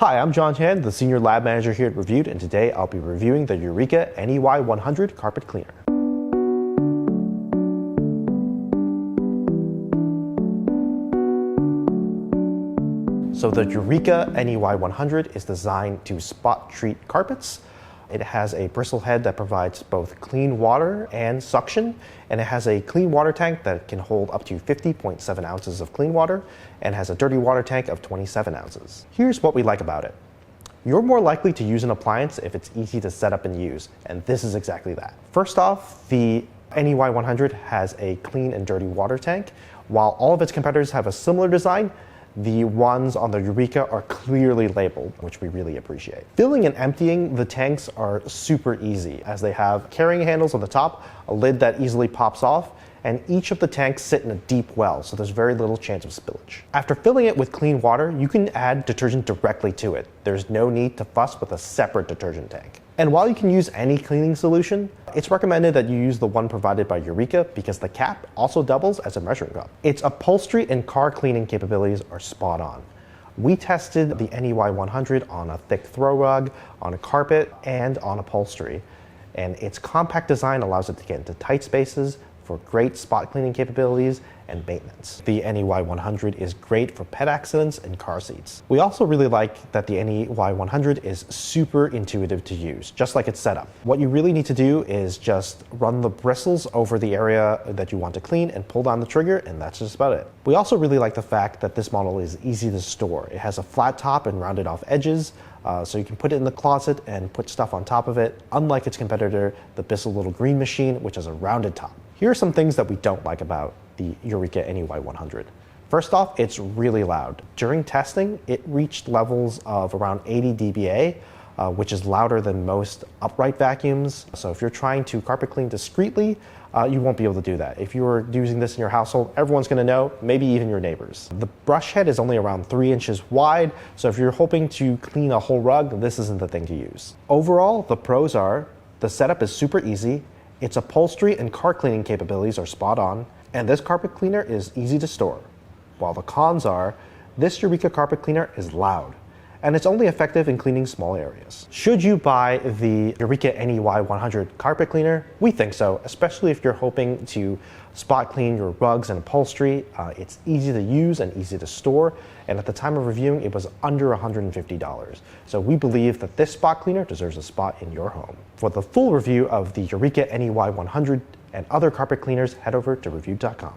Hi, I'm John Chan, the Senior Lab Manager here at Reviewed, and today I'll be reviewing the Eureka NEY100 Carpet Cleaner. So the Eureka NEY100 is designed to spot treat carpets. It has a bristle head that provides both clean water and suction, and it has a clean water tank that can hold up to 50.7 ounces of clean water and has a dirty water tank of 27 ounces. Here's what we like about it. You're more likely to use an appliance if it's easy to set up and use, and this is exactly that. First off, the NEY100 has a clean and dirty water tank. While all of its competitors have a similar design, the ones on the Eureka are clearly labeled, which we really appreciate. Filling and emptying the tanks are super easy, as they have carrying handles on the top, a lid that easily pops off, and each of the tanks sit in a deep well, so there's very little chance of spillage. After filling it with clean water, you can add detergent directly to it. There's no need to fuss with a separate detergent tank. And while you can use any cleaning solution, it's recommended that you use the one provided by Eureka because the cap also doubles as a measuring cup. Its upholstery and car cleaning capabilities are spot on. We tested the NEY100 on a thick throw rug, on a carpet, and on upholstery. And its compact design allows it to get into tight spaces for great spot cleaning capabilities and maintenance. The NEY100 is great for pet accidents and car seats. We also really like that the NEY100 is super intuitive to use, just like its setup. What you really need to do is just run the bristles over the area that you want to clean and pull down the trigger, and that's just about it. We also really like the fact that this model is easy to store. It has a flat top and rounded off edges, so you can put it in the closet and put stuff on top of it, unlike its competitor, the Bissell little green machine, which has a rounded top. Here are some things that we don't like about the Eureka NEY100. First off, it's really loud. During testing, it reached levels of around 80 dBA, which is louder than most upright vacuums. So if you're trying to carpet clean discreetly, you won't be able to do that. If you're using this in your household, everyone's gonna know, maybe even your neighbors. The brush head is only around 3 inches wide, so if you're hoping to clean a whole rug, this isn't the thing to use. Overall, the pros are, the setup is super easy, its upholstery and car cleaning capabilities are spot on, and this carpet cleaner is easy to store. While the cons are, this Eureka carpet cleaner is loud, and it's only effective in cleaning small areas. Should you buy the Eureka NEY100 carpet cleaner? We think so, especially if you're hoping to spot clean your rugs and upholstery. It's easy to use and easy to store, and at the time of reviewing, it was under $150. So we believe that this spot cleaner deserves a spot in your home. For the full review of the Eureka NEY100 and other carpet cleaners, head over to reviewed.com.